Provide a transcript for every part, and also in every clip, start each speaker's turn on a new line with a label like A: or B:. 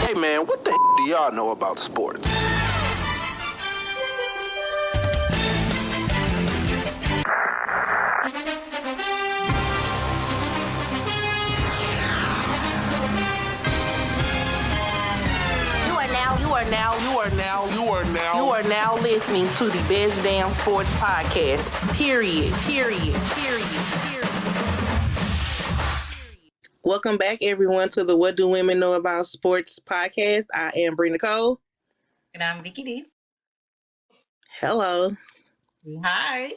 A: Hey man, what the do y'all know about sports?
B: You are now listening to the best damn sports podcast. Period. Welcome back, everyone, to the What Do Women Know About Sports podcast. I am Bree Nicole.
C: And I'm Vicky D.
B: Hello.
C: Hi.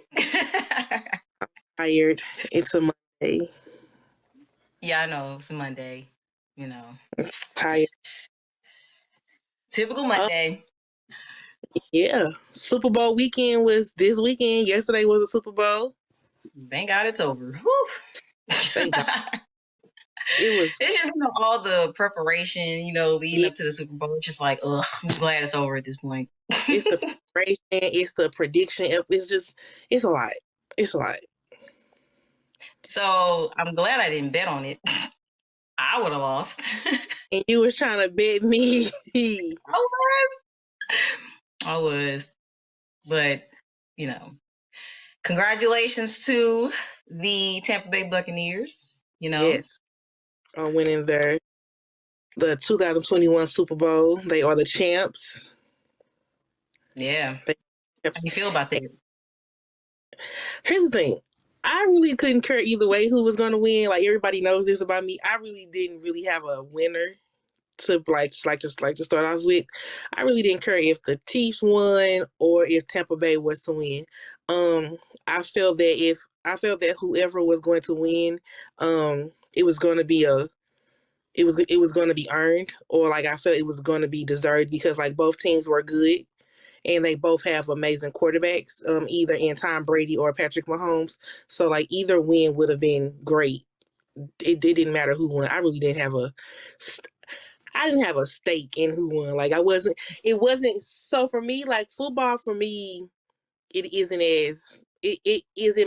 B: I'm tired. It's a Monday.
C: Yeah, I know. It's a Monday. You know.
B: Tired.
C: Typical Monday.
B: Yeah. Super Bowl weekend was this weekend. Yesterday was a Super Bowl.
C: Thank God it's over. Whew.
B: Thank God. It's
C: just, all the preparation, leading up to the Super Bowl. It's just like, ugh, I'm just glad it's over at this point.
B: It's the preparation. It's the prediction. It's a lot. It's a lot.
C: So I'm glad I didn't bet on it. I would have lost.
B: And you was trying to bet me.
C: I was. But, congratulations to the Tampa Bay Buccaneers,
B: Yes. On winning the 2021 Super Bowl. They are the champs.
C: Yeah. How do you feel about that?
B: Here's the thing. I really couldn't care either way who was going to win. Like, everybody knows this about me. I really didn't really have a winner to to start off with. I really didn't care if the Chiefs won or if Tampa Bay was to win. I felt that whoever was going to win, it was going to be it was going to be earned, or like I felt it was going to be deserved, because like both teams were good and they both have amazing quarterbacks, either in Tom Brady or Patrick Mahomes. So like either win would have been great. It didn't matter who won. I really didn't have a stake in who won. Like it wasn't so for me, like football for me, it isn't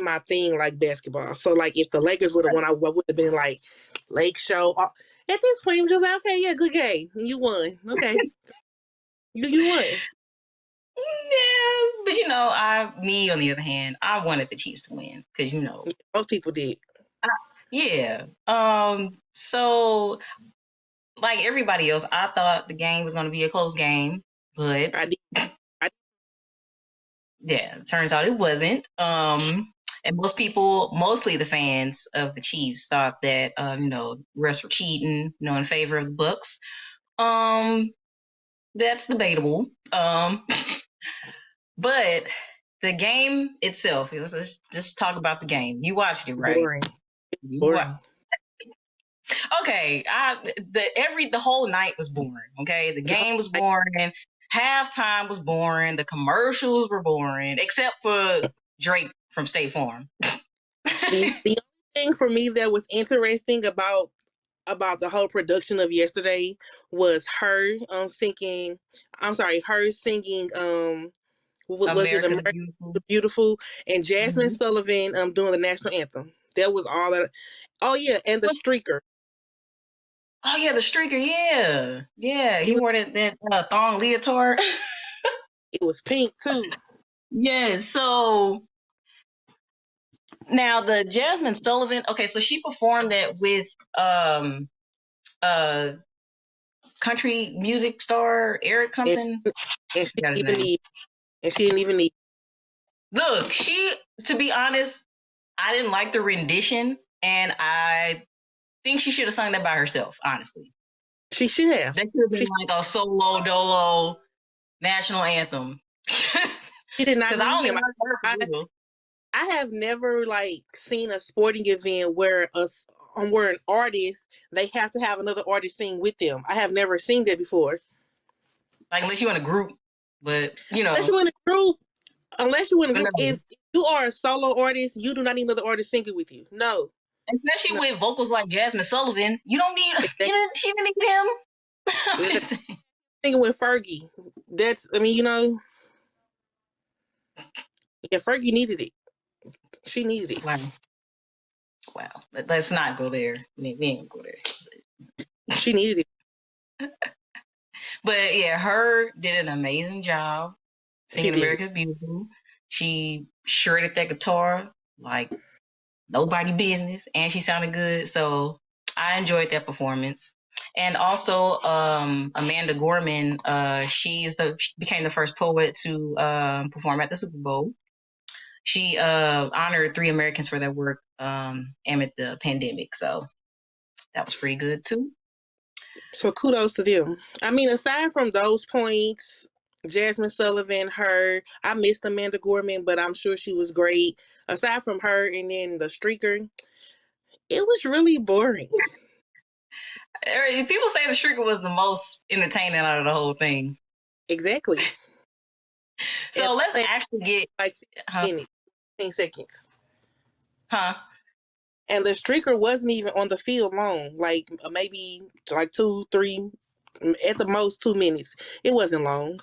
B: my thing like basketball. So like if the Lakers would have won, I would have been like Lake Show. At this point, I'm just like, okay, yeah, good game. You won. Okay. You won.
C: Yeah, but me on the other hand, I wanted the Chiefs to win because
B: most people did.
C: Yeah. So like everybody else, I thought the game was going to be a close game, but
B: I did.
C: Yeah, turns out it wasn't. And most people, mostly the fans of the Chiefs, thought that refs were cheating, in favor of the Bucks. That's debatable. But the game itself, let's just talk about the game. You watched it, right?
B: Boring.
C: Okay, the whole night was boring. Okay, the game was boring. Halftime was boring. The commercials were boring, except for Drake from State Farm.
B: The only thing for me that was interesting about the whole production of yesterday was her singing. What was it? America the Beautiful, and Jasmine Sullivan doing the national anthem. That was all that. Oh yeah, and the streaker.
C: Oh yeah, the streaker. Yeah. He wore that thong leotard.
B: It was pink too.
C: Yeah. So now the Jasmine Sullivan. Okay, so she performed that with country music star Eric something.
B: And she didn't even need.
C: Look, to be honest, I didn't like the rendition, and I think she should have sung that by herself, honestly.
B: She should have.
C: That should have been like a solo dolo national anthem.
B: She did not need him. I have never seen a sporting event where an artist, they have to have another artist sing with them. I have never seen that before.
C: Like unless you're in a group, but
B: unless you're in a group, if you are a solo artist, you do not need another artist singing with you. No.
C: Especially with vocals like Jasmine Sullivan, you don't need she didn't need him.
B: Singing with Fergie. Yeah, Fergie needed it. She needed it.
C: Wow. Let's not go there. We ain't go there.
B: She needed it.
C: But yeah, her did an amazing job
B: She
C: singing
B: did.
C: America's Beautiful. She shredded that guitar like nobody business, and she sounded good. So I enjoyed that performance. And also, Amanda Gorman, she became the first poet to perform at the Super Bowl. She honored three Americans for their work amid the pandemic. So that was pretty good too.
B: So kudos to them. I mean, aside from those points, Jasmine Sullivan, her, I missed Amanda Gorman, but I'm sure she was great. Aside from her and then the streaker, it was really boring.
C: People say the Streaker was the most entertaining out of the whole thing.
B: Exactly. And
C: So let's
B: I
C: actually get,
B: like
C: huh?
B: 15 minutes, 15 seconds.
C: Huh?
B: And the streaker wasn't even on the field long, like maybe like 2, 3, at the most 2 minutes. It wasn't long.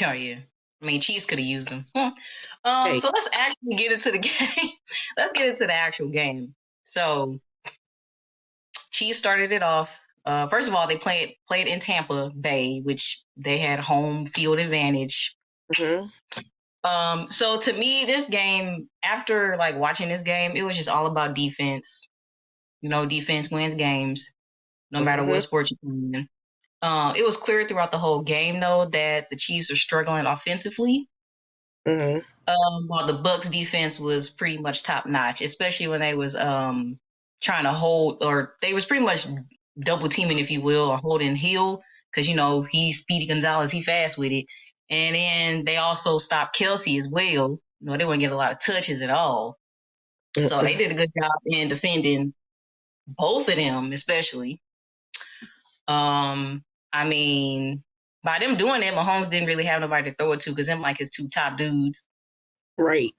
C: Oh yeah. I mean, Chiefs could have used them.
B: Hey,
C: So let's actually get into the game. Let's get into the actual game. So Chiefs started it off. First of all, they played in Tampa Bay, which they had home field advantage.
B: mm-hmm,
C: So to me, this game, after like watching this game, it was just all about defense. You know, defense wins games, no matter
B: mm-hmm,
C: what sport you're playing. It was clear throughout the whole game, though, that the Chiefs are struggling offensively,
B: mm-hmm,
C: while the Bucks defense was pretty much top notch, especially when they was trying to hold, or they was pretty much double teaming, if you will, or holding Hill, because you know he's Speedy Gonzalez, he fast with it, and then they also stopped Kelsey as well. You know, they wouldn't get a lot of touches at all, so they
B: mm-hmm.
C: did a good job in defending both of them, especially. Um, I mean, by them doing that, Mahomes didn't really have nobody to throw it to because them like his two top dudes.
B: Right,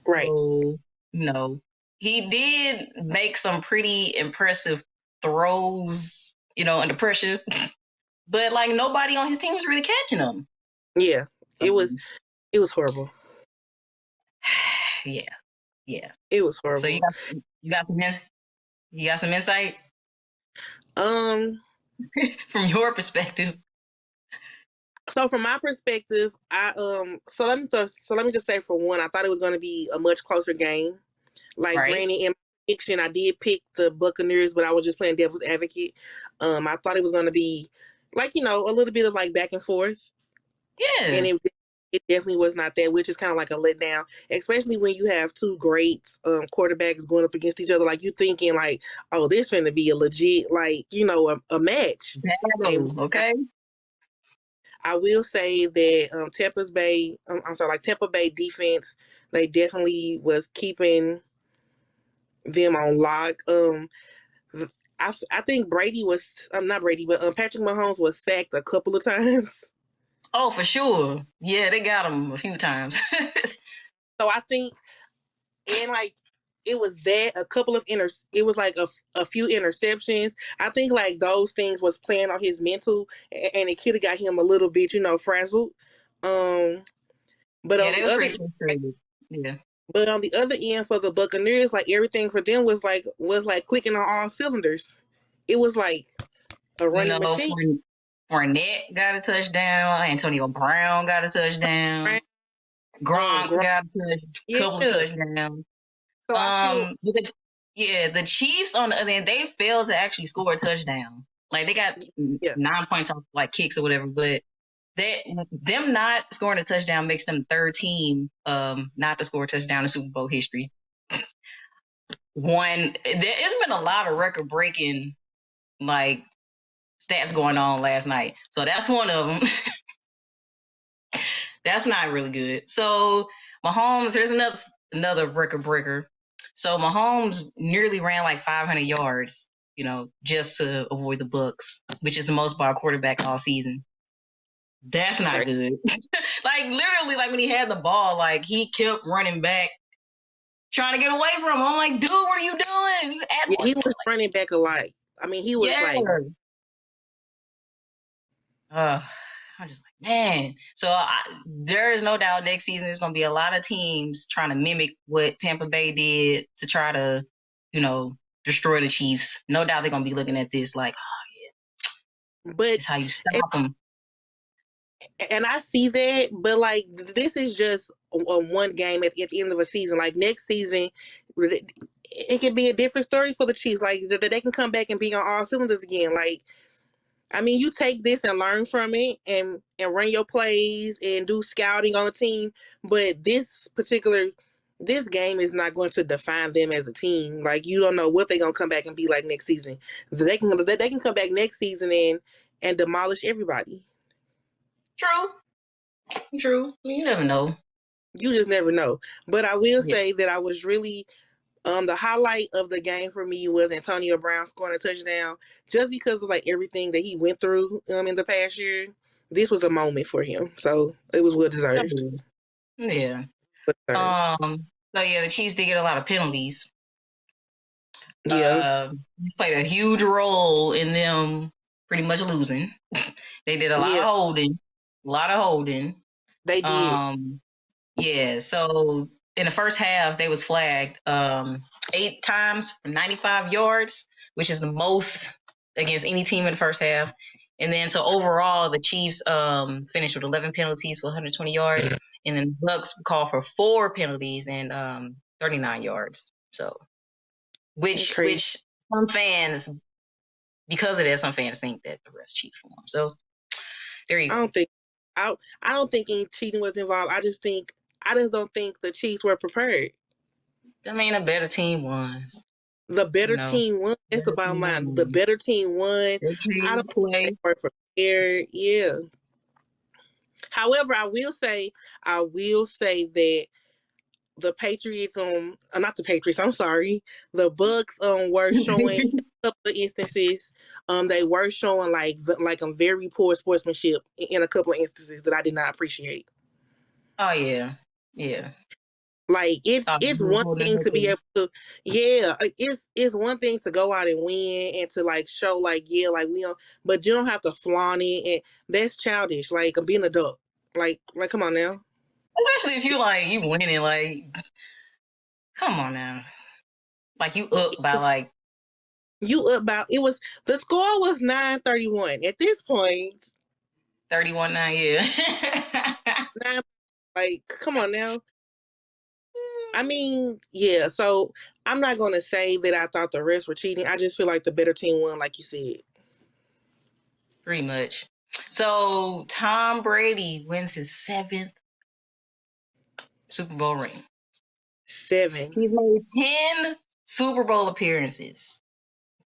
B: right.
C: So, you know, he did make some pretty impressive throws, you know, under pressure, but like nobody on his team was really catching him.
B: Yeah,
C: So,
B: it was horrible.
C: yeah, yeah.
B: It was
C: So
B: horrible.
C: you got some you got some insight
B: Um,
C: from your perspective,
B: so from my perspective, so let me just say for one, I thought it was going to be a much closer game. Like,
C: right?
B: granted, in my prediction, I did pick the Buccaneers, but I was just playing devil's advocate. I thought it was going to be like, a little bit of like back and forth, and
C: Yeah,
B: it definitely was not that, which is kind of like a letdown, especially when you have two great quarterbacks going up against each other. Like, you thinking like, oh, this going to be a legit, like, a match. And
C: battle. Okay.
B: I will say that Tampa Bay defense, they definitely was keeping them on lock. I think Brady was, not Brady, but Patrick Mahomes was sacked a couple of times.
C: Oh, for sure. Yeah, they got him a few times.
B: So I think, and like, it was that a couple of it was like a few interceptions. I think like those things was playing on his mental, and it could have got him a little bit, frazzled. Um, but
C: Yeah,
B: on
C: they
B: the
C: was
B: other
C: pretty frustrated. Yeah.
B: But on the other end, for the Buccaneers, like everything for them was like clicking on all cylinders. It was like a
C: You
B: running
C: know,
B: machine.
C: Fournette got a touchdown. Antonio Brown got a touchdown.
B: Right?
C: Gronk
B: Gronk,
C: got a
B: yeah.
C: couple of touchdowns.
B: So I feel,
C: But the Chiefs on the other end, they failed to actually score a touchdown. Like they got
B: yeah,
C: 9 points off like kicks or whatever, but them not scoring a touchdown makes them the third team not to score a touchdown in Super Bowl history. There's been a lot of record breaking like stats going on last night, so that's one of them. That's not really good. So Mahomes, here's another record breaker. So Mahomes nearly ran like 500 yards, you know, just to avoid the Bucks, which is the most by a quarterback all season. That's
B: it's
C: not
B: crazy.
C: good. Like literally, like when he had the ball, like he kept running back, trying to get away from him. I'm like, dude, what are you doing? You add
B: Yeah,
C: more.
B: he was running back a lot. I mean, he was
C: Yeah.
B: like,
C: Uh, I'm just like, man. So there is no doubt next season there's going to be a lot of teams trying to mimic what Tampa Bay did to try to, you know, destroy the Chiefs. No doubt they're going to be looking at this like, oh,
B: But
C: It's how you
B: and,
C: stop them.
B: and I see that, but like this is just a one game at the end of a season. Like next season, it could be a different story for the Chiefs. Like they can come back and be on all cylinders again. Like I mean, you take this and learn from it and run your plays and do scouting on the team. But this game is not going to define them as a team. Like you don't know what they're gonna come back and be like next season. They can come back next season and demolish everybody.
C: True. You never know.
B: You just never know. But I will
C: Yeah.
B: say that I was really the highlight of the game for me was Antonio Brown scoring a touchdown, just because of like everything that he went through in the past year. This was a moment for him, so it was well deserved.
C: Yeah.
B: Well deserved.
C: So yeah, the Chiefs did get a lot of penalties.
B: Yeah,
C: Played a huge role in them pretty much losing. They did a lot
B: yeah,
C: of holding. A lot of holding.
B: they did.
C: Yeah, so in the first half they was flagged 8 times for 95 yards, which is the most against any team in the first half. And then so overall the Chiefs finished with 11 penalties for 120 yards, and then the Bucks called for 4 penalties and 39 yards. So
B: It's
C: which
B: crazy.
C: some fans, because of that, some fans think that the refs cheat for them. So there you
B: I
C: go.
B: don't think I don't think any cheating was involved. I just don't think the Chiefs were prepared.
C: I mean, a better team won.
B: The
C: You
B: better
C: know,
B: team won. That's
C: better
B: about
C: team
B: mine. The
C: won.
B: better team won.
C: They
B: I
C: came
B: don't
C: to
B: think they
C: play.
B: were prepared. Yeah. However, I will say that the Patriots not the Patriots, I'm sorry. The Bucks were showing a couple of instances they were showing like very poor sportsmanship in a couple of instances that I did not appreciate.
C: Oh yeah.
B: Like it's one thing to be able to it's one thing to go out and win and to like show like yeah like we don't, but you don't have to flaunt it, and that's childish. Like I'm being an adult. Like come on now.
C: Especially if you winning, like come on now. Like you up by like
B: You about it was the score was 9-31 at this point.
C: 31-9, yeah.
B: Nine, like come on now. I mean, yeah. So I'm not gonna say that I thought the refs were cheating. I just feel like the better team won, like you said.
C: Pretty much. So Tom Brady wins his 7th Super Bowl ring.
B: 7.
C: He's made 10 Super Bowl appearances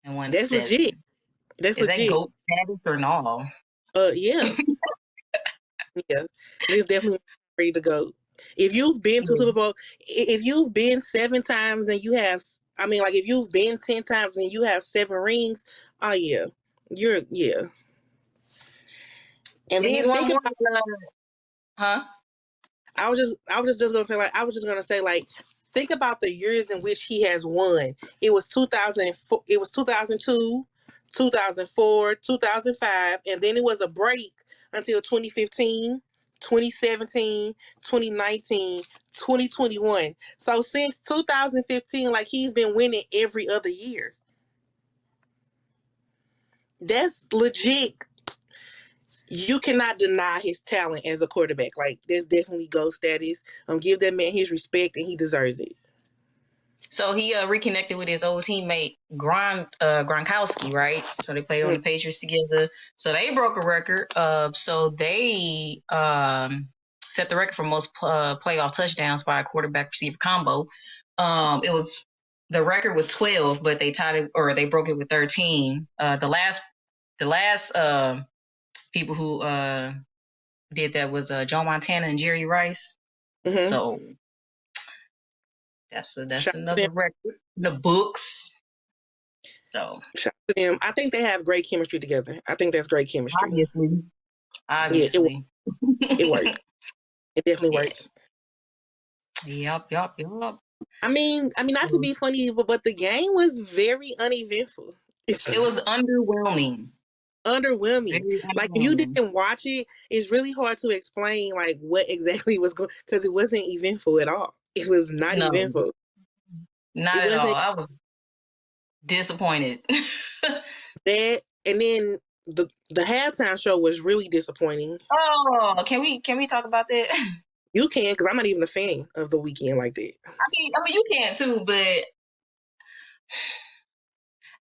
C: and won
B: That's legit.
C: 7.
B: That's
C: Is that
B: legit.
C: GOAT status or no?
B: Yeah, yeah. It's definitely ready to go. If you've been to
C: Yeah,
B: Super Bowl, if you've been 7 times and you have, I mean, like if you've been 10 times and you have 7 rings, oh yeah, yeah. And
C: he's
B: then
C: won
B: think
C: more
B: about
C: than huh?
B: I was just gonna say like think about the years in which he has won. It was 2004, it was 2002, 2004, 2005, and then it was a break until 2015, 2017, 2019, 2021. So since 2015, like he's been winning every other year. That's legit. You cannot deny his talent as a quarterback. Like there's definitely GOAT status. Give that man his respect, and he deserves it.
C: So he reconnected with his old teammate Gronkowski, right? So they played on the Patriots together. So they broke a record. So they set the record for most playoff touchdowns by a quarterback receiver combo. It was the record was 12, but they tied it or they broke it with 13. The last people who did that was Joe Montana and Jerry Rice.
B: Mm-hmm.
C: So that's
B: Shout to
C: another
B: them.
C: record in the books. So
B: Shout to them. I think they have great chemistry together. I think that's great chemistry. Yeah,
C: obviously.
B: it works. It definitely
C: Yeah.
B: works.
C: Yep.
B: I mean, not to be funny, but the game was very uneventful.
C: It was underwhelming.
B: Underwhelming.
C: Very
B: Like if you
C: underwhelming.
B: didn't watch it, it's really hard to explain like what exactly was going because it wasn't eventful at all. It was not
C: No,
B: eventful.
C: not
B: It
C: at all.
B: wasn't
C: I was disappointed.
B: that, and then the halftime show was really disappointing.
C: Oh, can we talk about that?
B: You can, because I'm not even a fan of the Weeknd like that.
C: I mean, you can too, but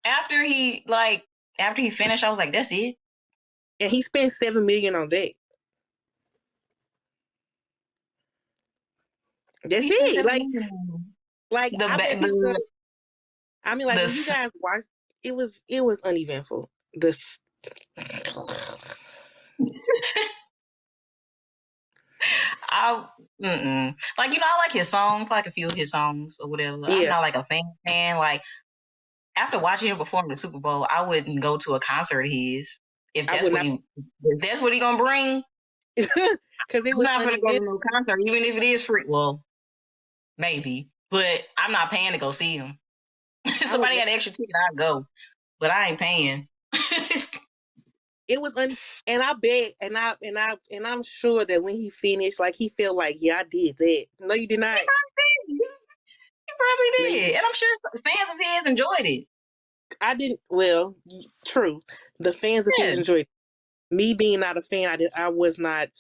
C: after he finished, I was like, that's it.
B: And he spent $7 million on that. That's it. Like I bet people. I mean, like when you guys watch, it was uneventful.
C: Like, you know, I like his songs, like a few of his songs or whatever.
B: Yeah.
C: I'm not like a fan. Like, after watching him perform the Super Bowl, I wouldn't go to a concert of his if that's what he gonna bring.
B: Because it was
C: I'm not gonna go to no concert, even if it is free. Well, maybe, but I'm not paying to go see him. Somebody got an extra ticket, I'd go, but I ain't paying.
B: It was and I bet, and I'm sure that when he finished, like he felt like, yeah, I did that. No, you did not.
C: He probably did, and I'm sure fans of his enjoyed it.
B: I didn't. Well, true. The fans of his enjoyed it. Me being not a fan, I was not.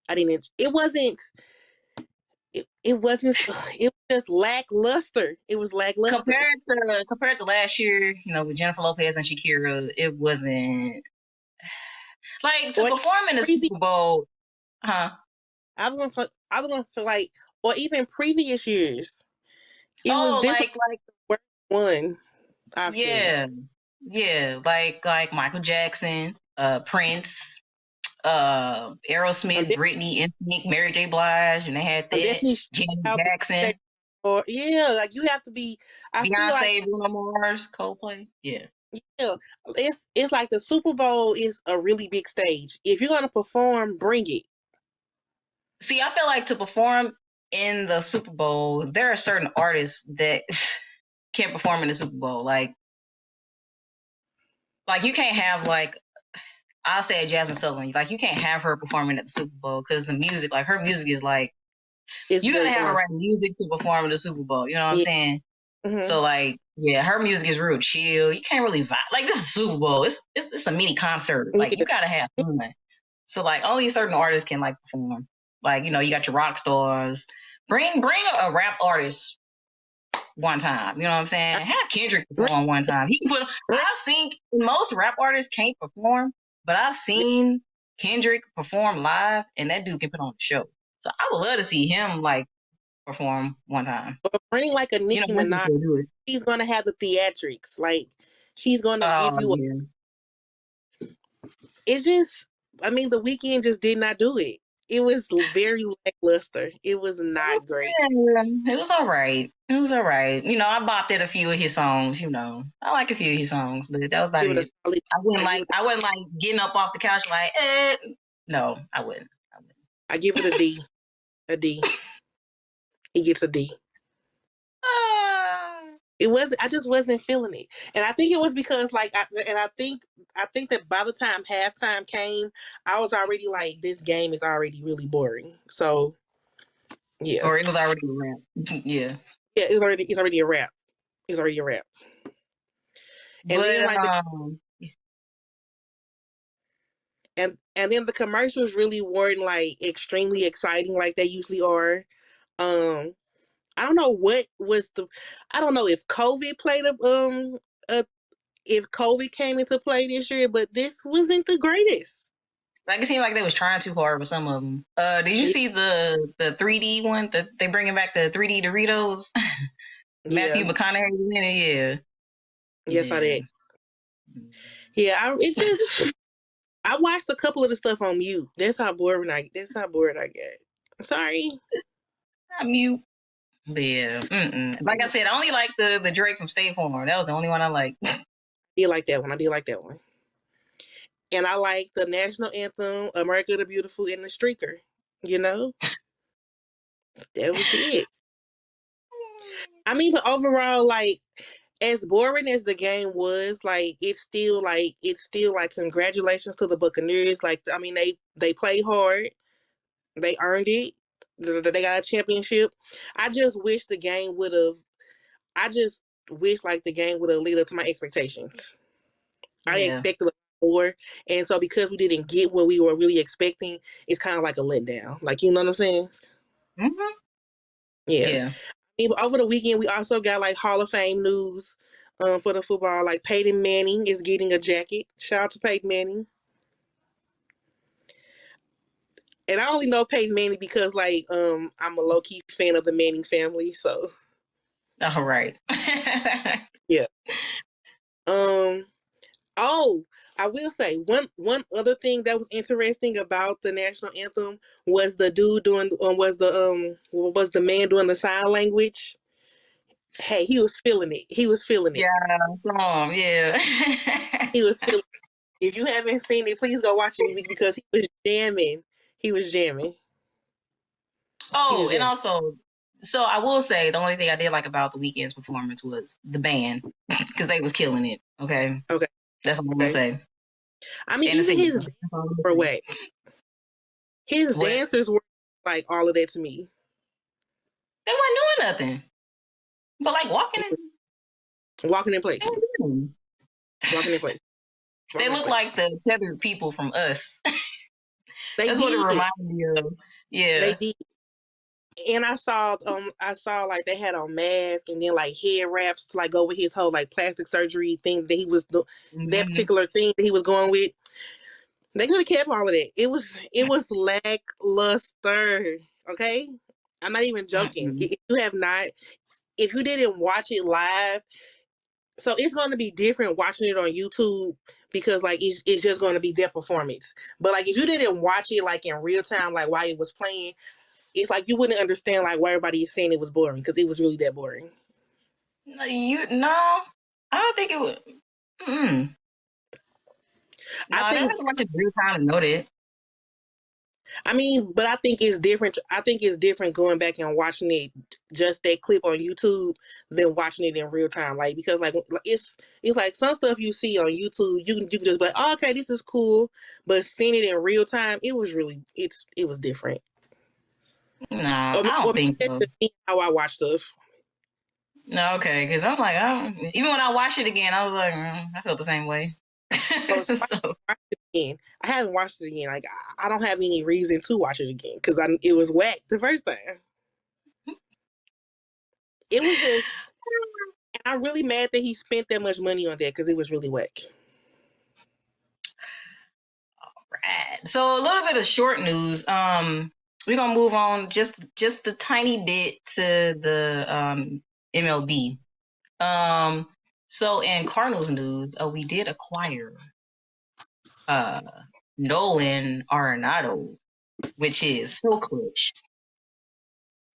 B: I didn't. It wasn't. It wasn't. It was just lackluster. It was lackluster
C: compared to last year. You know, with Jennifer Lopez and Shakira, it wasn't like to perform in the Super Bowl, huh?
B: I was gonna say like, or even previous years. It was
C: like
B: the worst one I've
C: seen. Yeah, like Michael Jackson, Prince, Aerosmith, Britney, NSYNC, Mary J. Blige, and they had that. Janet Jackson.
B: Or like you have to be. I
C: Beyonce,
B: feel like
C: Bruno Mars, Coldplay. Yeah.
B: Yeah, it's like the Super Bowl is a really big stage. If you're gonna perform, bring it.
C: See, I feel like to perform in the Super Bowl, there are certain artists that can't perform in the Super Bowl. Like you can't have I'll say Jasmine Sullivan. Like you can't have her performing at the Super Bowl because the music, like her music is like you gotta have the right music to perform in the Super Bowl. You know what I'm saying? Mm-hmm. So like, yeah, her music is real chill. You can't really vibe. Like this is Super Bowl. It's a mini concert. Like you gotta have fun. So like only certain artists can like perform. Like, you know, you got your rock stars. Bring a rap artist one time. You know what I'm saying? Have Kendrick perform one time. He can put. I've seen most rap artists can't perform, but I've seen Kendrick perform live, and that dude can put on a show. So I would love to see him like perform one time.
B: Or bring like a Nicki Minaj. She's gonna have the theatrics. Like she's gonna give you. It's just. I mean, the Weeknd just did not do it. It was very lackluster. It was not great.
C: It was all right. It was all right. You know, I bopped at a few of his songs. You know, I like a few of his songs, but that was about it. I wouldn't like getting up off the couch like, no, I wouldn't.
B: I give it a D. A D. He gets a D. It was. I just wasn't feeling it, and I think it was because I think that by the time halftime came, I was already like, this game is already really boring. So, yeah.
C: Or it was already a wrap. Yeah.
B: Yeah, it's already a wrap. It's already a wrap. And then and then the commercials really weren't like extremely exciting like they usually are. I don't know what was I don't know if COVID played if COVID came into play this year, but this wasn't the greatest.
C: Like it seemed like they was trying too hard with some of them. Did you see the 3D one that they bringing back the 3D Doritos? Matthew McConaughey in it, yeah.
B: Yes, I did. Yeah, I watched a couple of the stuff on mute. That's how bored I get. Sorry.
C: I'm mute. But yeah, like I said, I only like the Drake from State Farm. That was the only one I liked.
B: I did like that one. And I like the national anthem, America the Beautiful, and the Streaker. You know? That was it. I mean, but overall, like, as boring as the game was, like, it's still like congratulations to the Buccaneers. Like, I mean, they played hard. They earned it. They got a championship. I just wish the game would have lived up to my expectations. I expected more. And so because we didn't get what we were really expecting, it's kind of like a letdown. Like, you know what I'm saying?
C: Mm-hmm.
B: Yeah.
C: Yeah.
B: Over the weekend, we also got like Hall of Fame news for the football. Like Peyton Manning is getting a jacket. Shout out to Peyton Manning. And I only know Peyton Manning because like I'm a low key fan of the Manning family. So
C: All right.
B: yeah. Um. Oh, I will say one other thing that was interesting about the national anthem was the dude doing was the man doing the sign language. Hey, he was feeling it. He was feeling it.
C: Yeah. Yeah.
B: He was feeling. If you haven't seen it, please go watch it because he was jamming. He was jamming. He was
C: Oh, and
B: jamming.
C: also, so I will say the only thing I did like about the weekend's performance was the band because they was killing it. Okay,
B: Okay.
C: that's all I'm gonna
B: Okay.
C: say.
B: I mean,
C: And the
B: even
C: singing.
B: his dancers were whack. His
C: What?
B: dancers were like all of that to me.
C: They wasn't doing nothing, but like
B: It was walking in place. Walking in place.
C: they
B: Walking in
C: look
B: place.
C: like the tethered people from Us.
B: They
C: That's what it
B: did.
C: reminded me of.
B: They
C: Yeah.
B: did. And I saw like they had on masks and then like head wraps to like go with his whole like plastic surgery thing that he was that
C: Mm-hmm.
B: particular thing that he was going with. They could have kept all of that. It was lackluster. Okay, I'm not even joking.
C: Mm-mm.
B: If you didn't watch it live, so it's going to be different watching it on YouTube because like it's just going to be their performance. But like if you didn't watch it like in real time, like while it was playing, it's like you wouldn't understand like why everybody is saying it was boring because it was really that boring.
C: No, I don't think it would. Mm. No,
B: I
C: they
B: think
C: have to watch it real time to know that.
B: I mean, but I think it's different. I think it's different going back and watching it just that clip on YouTube than watching it in real time. Like because like it's like some stuff you see on YouTube, you can just be like, oh, okay, this is cool, but seeing it in real time, it was different.
C: Nah,
B: Or,
C: I
B: or
C: don't think
B: maybe
C: so.
B: that's just me, how I watch stuff.
C: No, okay, because I'm like, even when I watched it again, I was like, I felt the same way.
B: So I
C: So,
B: watched it again. I haven't watched it again. Like I don't have any reason to watch it again because it was whack the first time. It was just. And I'm really mad that he spent that much money on that because it was really whack.
C: right. So a little bit of short news. We're gonna move on just a tiny bit to the MLB. Um, so in Cardinals news, we did acquire uh Nolan Arenado, which is so clutch.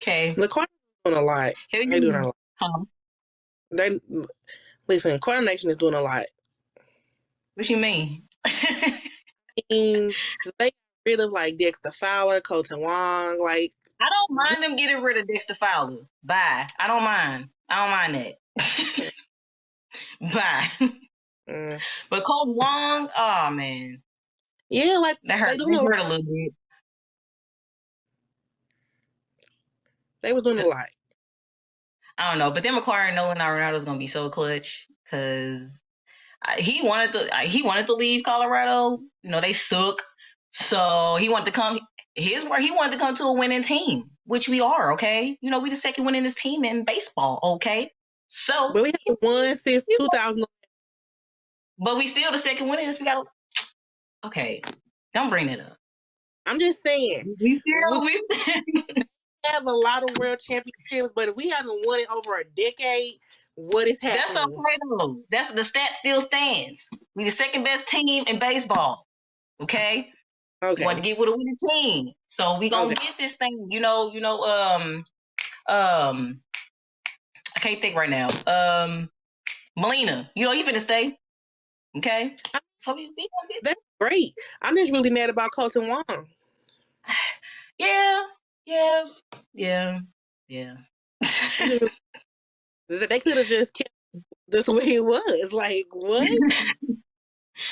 C: Okay.
B: The Cardinals doing a lot.
C: Here
B: They're doing a
C: you
B: lot.
C: come.
B: They listen. Cardinal Nation is doing a lot.
C: What you mean?
B: I mean, they got rid of like Dexter Fowler, Colton Wong. Like,
C: I don't mind them getting rid of Dexter Fowler. Bye. I don't mind. I don't mind that. Bye.
B: mm,
C: But Cold Wong, oh man,
B: yeah, like
C: that hurt.
B: they doing a
C: That
B: lot.
C: hurt a little bit.
B: They was doing a lot.
C: I don't know, but them acquiring Nolan Arenado is gonna be so clutch because he wanted to leave Colorado. You know they suck, so he wanted to come. Here's where he wanted to come to a winning team, which we are. Okay, you know we the second winningest team in baseball. Okay, so
B: But we haven't won since 2000.
C: but we still the second winningest. We got to okay. Don't bring it up.
B: I'm just saying
C: We
B: we
C: still we
B: have a lot of world championships, but if we haven't won it over a decade, what is
C: That's
B: happening?
C: okay though. That's the stat still stands. We the second best team in baseball. Okay, we want to
B: Okay,
C: get with a winning team, so we gonna
B: okay.
C: get this thing. I can't think right now. Molina, you finna stay. Okay, so we gonna get.
B: That's great. I'm just really mad about Colton Wong.
C: Yeah, yeah, yeah, yeah.
B: I'm just they could have just kept this the way it was. Like what?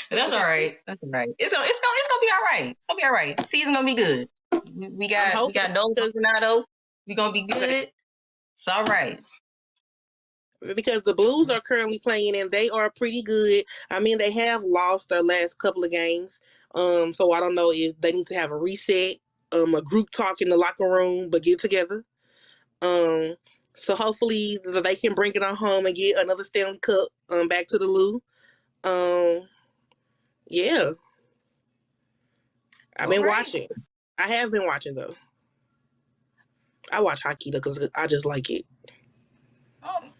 C: That's all
B: Okay,
C: right. That's all right. It's gonna be all right. It's gonna be all right. Season gonna be good. We
B: I'm
C: got
B: hoping
C: Nolan
B: because
C: Arenado. We gonna be
B: okay,
C: good. It's all right.
B: because the Blues are currently playing and they are pretty good. I mean, they have lost their last couple of games. So I don't know if they need to have a reset, a group talk in the locker room, but get together. So hopefully they can bring it on home and get another Stanley Cup back to the Lou. Yeah. I've been watching. I have been watching though. I watch hockey though because I just like it.
C: Oh,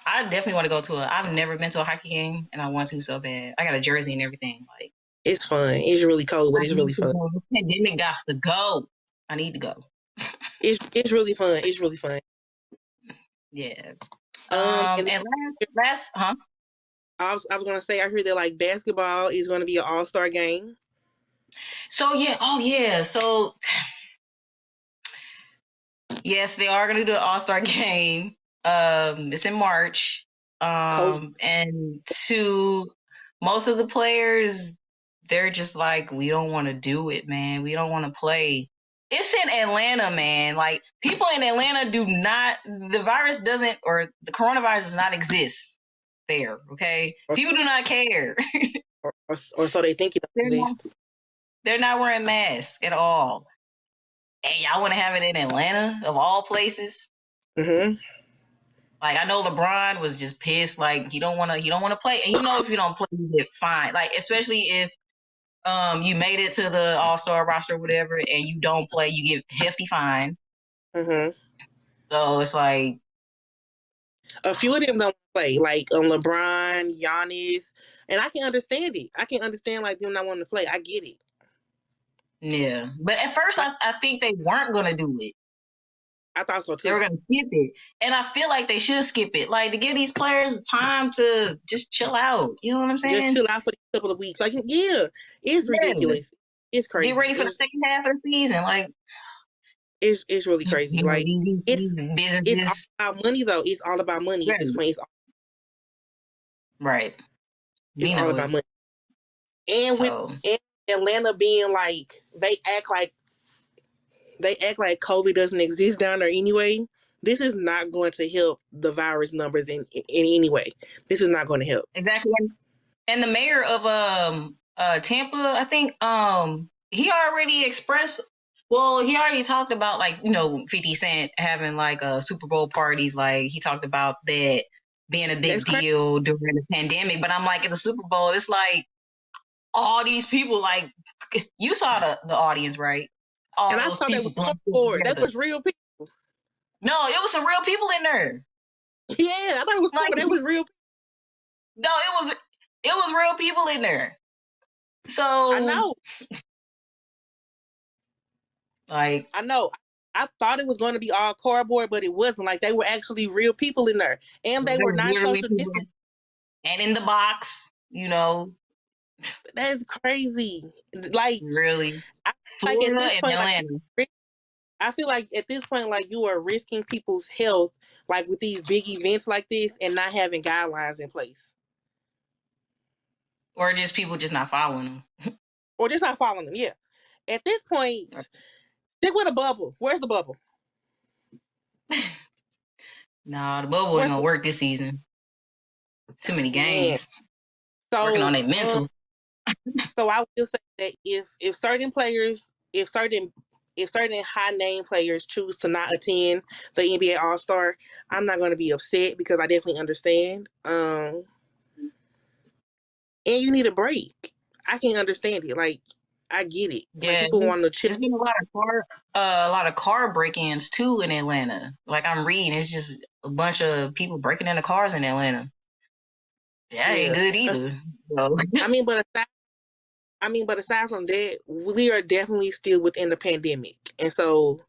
C: I definitely want to go to I've never been to a hockey game, and I want to so bad. I got a jersey and everything. Like,
B: it's fun. It's really cold, but it's really fun.
C: The pandemic got to go. I need to go.
B: It's really fun. It's really fun.
C: Yeah.
B: And
C: last, huh?
B: I was gonna say I heard that like basketball is gonna be an all-star game.
C: So yeah, so yes, they are gonna do an all-star game. It's in March. And to most of the players, they're just like, we don't want to do it, man. We don't want to play. It's in Atlanta, man. Like, people in Atlanta the virus doesn't, or the coronavirus does not exist there, okay? People do not care.
B: or so they think it exists.
C: They're not wearing masks at all. And y'all want to have it in Atlanta, of all places?
B: Mm-hmm.
C: Like, I know LeBron was just pissed. Like, he don't want to play. And if you don't play, you get fined. Like, especially if you made it to the All-Star roster or whatever, and you don't play, you get hefty fine.
B: Mm-hmm.
C: So it's like,
B: a few of them don't play, like LeBron, Giannis, and I can understand it. I can understand like them not wanting to play. I get it.
C: Yeah, but at first I think they weren't gonna do it.
B: I thought so too.
C: They were gonna skip it, and I feel like they should skip it, like to give these players time to just chill out. You know what I'm saying?
B: Just chill out for a couple of weeks. Like, yeah, it's ridiculous. It's crazy.
C: Get ready for the second half of the season. Like,
B: it's really crazy. Like,
C: these
B: businesses. It's all about money though. It's all about money at this point.
C: Right.
B: It's all about money. And with Atlanta being like, they act like COVID doesn't exist down there anyway. This is not going to help the virus numbers in any way. This is not going to help.
C: Exactly. And the mayor of Tampa, I think, he already expressed. Well, he already talked about, like, 50 Cent having like Super Bowl parties. Like, he talked about that being a big deal during the pandemic. But I'm like, at the Super Bowl, it's like all these people. Like, you saw the audience, right? All
B: and
C: those
B: I thought
C: people
B: that was real people.
C: No, it was some real people in there.
B: Yeah, I thought it was cool, but it was real.
C: No, it was real people in there. So
B: I know.
C: Like,
B: I know. I thought it was going to be all cardboard, but it wasn't. Like, they were actually real people in there, and they were not social distancing.
C: And in the box,
B: That's crazy. Like,
C: really,
B: like
C: Florida
B: at this point,
C: and Atlanta.
B: I feel like at this point, like, you are risking people's health, like with these big events like this, and not having guidelines in place,
C: or just people just not following them,
B: or just not following them. Yeah, at this point, stick with a bubble. Where's the bubble?
C: Nah, the bubble ain't gonna work this season. Too many games.
B: So,
C: working on their mental.
B: So I will say that if certain players, if certain high name players choose to not attend the NBA All-Star, I'm not going to be upset because I definitely understand. And you need a break. I can understand it. Like, I get it.
C: Yeah,
B: like, people want to chill.
C: There's been a lot of car break-ins too in Atlanta. Like, I'm reading, it's just a bunch of people breaking into cars in Atlanta. That ain't good either. So.
B: I mean, but aside from that, we are definitely still within the pandemic, and so,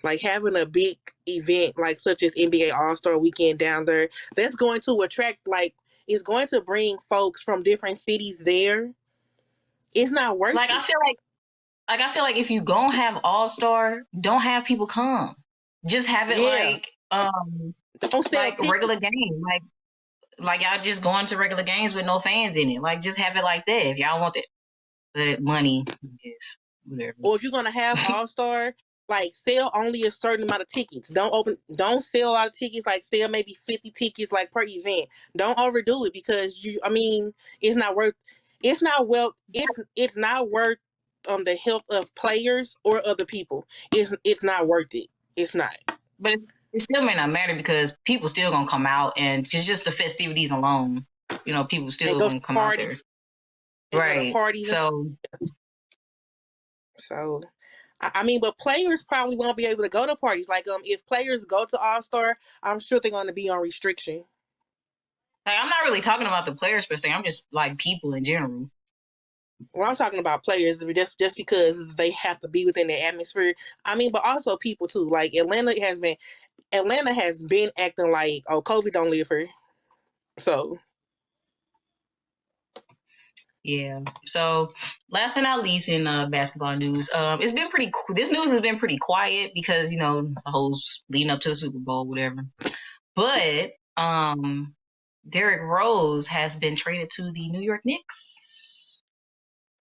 B: like, having a big event like such as NBA All-Star Weekend down there, that's going to attract, like, it's going to bring folks from different cities there. It's not worth it.
C: I feel like if you gonna have All-Star, don't have people come. Just have it
B: don't sell
C: like a regular game. Like y'all just going to regular games with no fans in it. Like, just have it like that if y'all want it. But money, I guess, whatever.
B: Or if you're gonna have All-Star, like sell only a certain amount of tickets. Don't sell a lot of tickets, like sell maybe 50 tickets like per event. Don't overdo it because it's not worth it's not worth the health of players or other people. It's not worth it. It's not.
C: But it still may not matter because people still gonna come out, and just the festivities alone, people
B: And
C: still
B: go to
C: gonna come out
B: parties
C: there.
B: and go to
C: Right.
B: parties and so but players probably won't be able to go to parties. Like if players go to All-Star, I'm sure they're gonna be on restriction.
C: Like, I'm not really talking about the players per se. I'm just like people in general.
B: Well, I'm talking about players just because they have to be within the atmosphere. But also people too. Like Atlanta has been acting like, oh, COVID don't live here. So
C: Yeah. So last but not least in basketball news, it's been pretty. This news has been pretty quiet because the whole leading up to the Super Bowl, whatever. But Derrick Rose has been traded to the New York Knicks.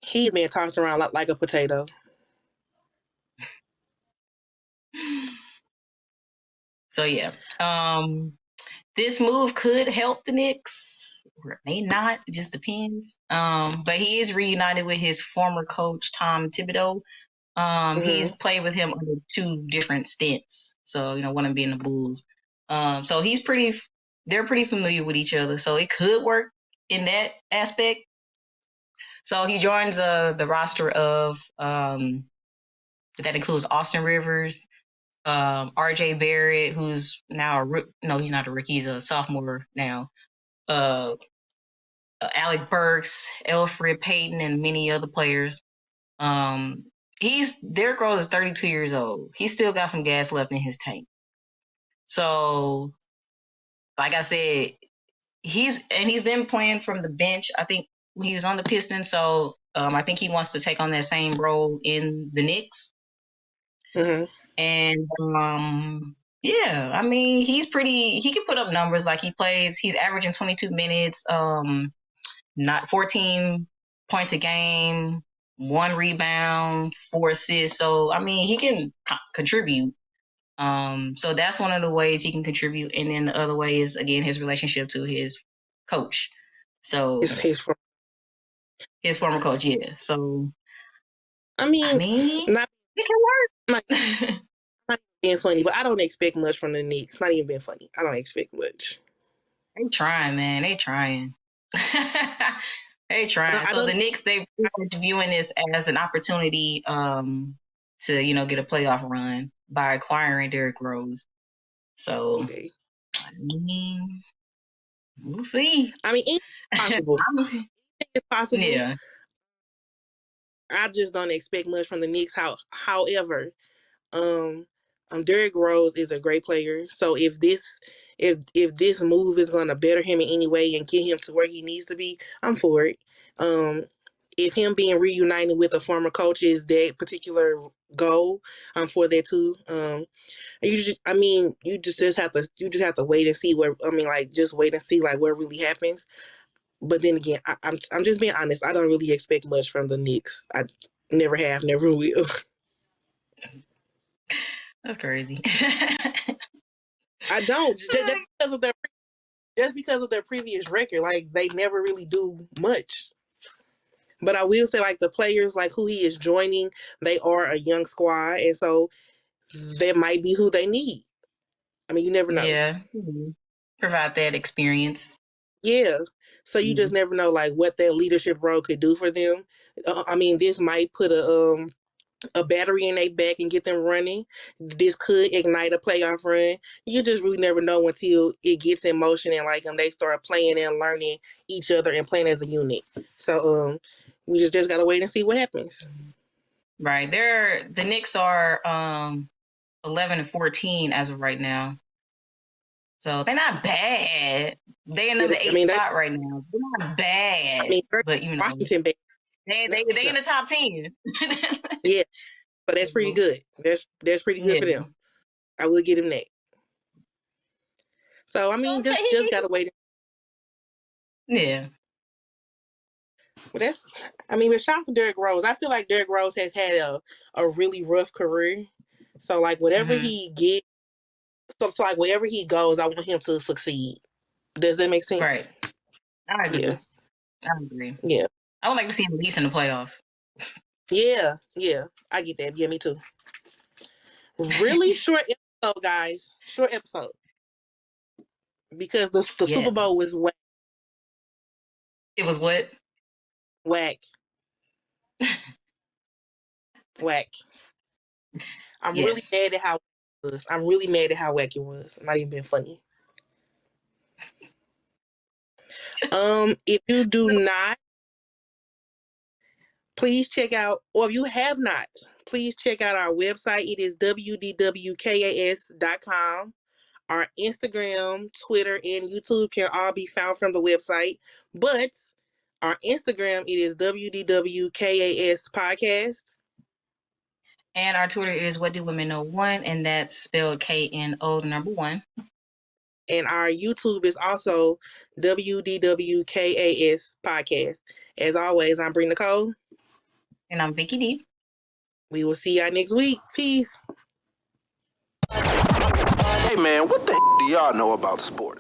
B: he's been tossed around like a potato.
C: So yeah, this move could help the Knicks, or it may not. It just depends. But he is reunited with his former coach Tom Thibodeau. He's
B: Mm-hmm.
C: played with him under 2 different stints. So one of them being the Bulls. So they're pretty familiar with each other. So it could work in that aspect. So he joins the roster of that includes Austin Rivers, R.J. Barrett, who's now no, he's not a rookie, he's a sophomore now. Uh, Alec Burks, Elfrid Payton, and many other players. Um, Derrick Rose is 32 years old. He's still got some gas left in his tank. So, like I said, he's been playing from the bench. I think when he was on the Pistons, so I think he wants to take on that same role in the Knicks.
B: Mm-hmm.
C: And yeah, he can put up numbers. Like he's averaging 22 minutes, not 14 points a game, 1 rebound, 4 assists. So he can contribute. So that's one of the ways he can contribute, and then the other way is again his relationship to his coach. So
B: It's his fault.
C: his former coach, yeah. So
B: I mean, not,
C: it
B: not,
C: can work.
B: not being funny, but I don't expect much from the Knicks. Not even being funny. I don't expect much.
C: They trying, man. They trying. They trying.
B: I
C: So
B: don't.
C: the Knicks, they viewing this as an opportunity to get a playoff run by acquiring Derrick Rose. So
B: Okay.
C: we'll see.
B: It's possible. It's possible.
C: Yeah.
B: I just don't expect much from the Knicks. However, Derrick Rose is a great player. So if this move is going to better him in any way and get him to where he needs to be, I'm for it. If him being reunited with a former coach is that particular goal, I'm for that too. You just have to wait and see just wait and see like what really happens. But then again, I'm just being honest. I don't really expect much from the Knicks. I never have, never will.
C: That's crazy.
B: I don't just because of their previous record. Like they never really do much. But I will say, like the players, like who he is joining, they are a young squad, and so that might be who they need. You never know.
C: Yeah. Provide that experience.
B: Yeah. So you just never know, like what that leadership role could do for them. This might put a battery in their back and get them running. This could ignite a playoff run. You just really never know until it gets in motion and they start playing and learning each other and playing as a unit. So we just gotta wait and see what happens.
C: Right. The Knicks are 11-14 as of right now. So they're not bad. They're in the 8th spot right now. They're not bad. But
B: Washington bad.
C: They in the top 10.
B: Yeah. So that's pretty good. That's pretty good for them. I will give them that. So just gotta wait.
C: Yeah.
B: But but shout out to Derrick Rose. I feel like Derrick Rose has had a really rough career. So like whatever
C: Mm-hmm.
B: he gets, so like wherever he goes, I want him to succeed. Does that make sense?
C: Right. I agree.
B: Yeah.
C: I agree.
B: Yeah.
C: I would like to see him at least in the playoffs.
B: Yeah. Yeah. I get that. Yeah, me too. Really short episode, guys. Short episode. Because the
C: Yeah.
B: Super Bowl was
C: It was what?
B: whack. Whack. I'm really
C: Yes.
B: mad at how it was. I'm really mad at how whack it was. I'm not even being funny. If you do not, please check out, or if you have not, please check out our website. It is wdwkas.com. Our Instagram, Twitter, and YouTube can all be found from the website. But our Instagram, it is WDWKAS Podcast.
C: And our Twitter is What Do Women Know 1, and that's spelled KNO, the number 1.
B: And our YouTube is also WDWKAS Podcast. As always, I'm Bree Nicole.
C: And I'm Vicky D.
B: We will see y'all next week. Peace.
A: Hey man, what the do y'all know about sports?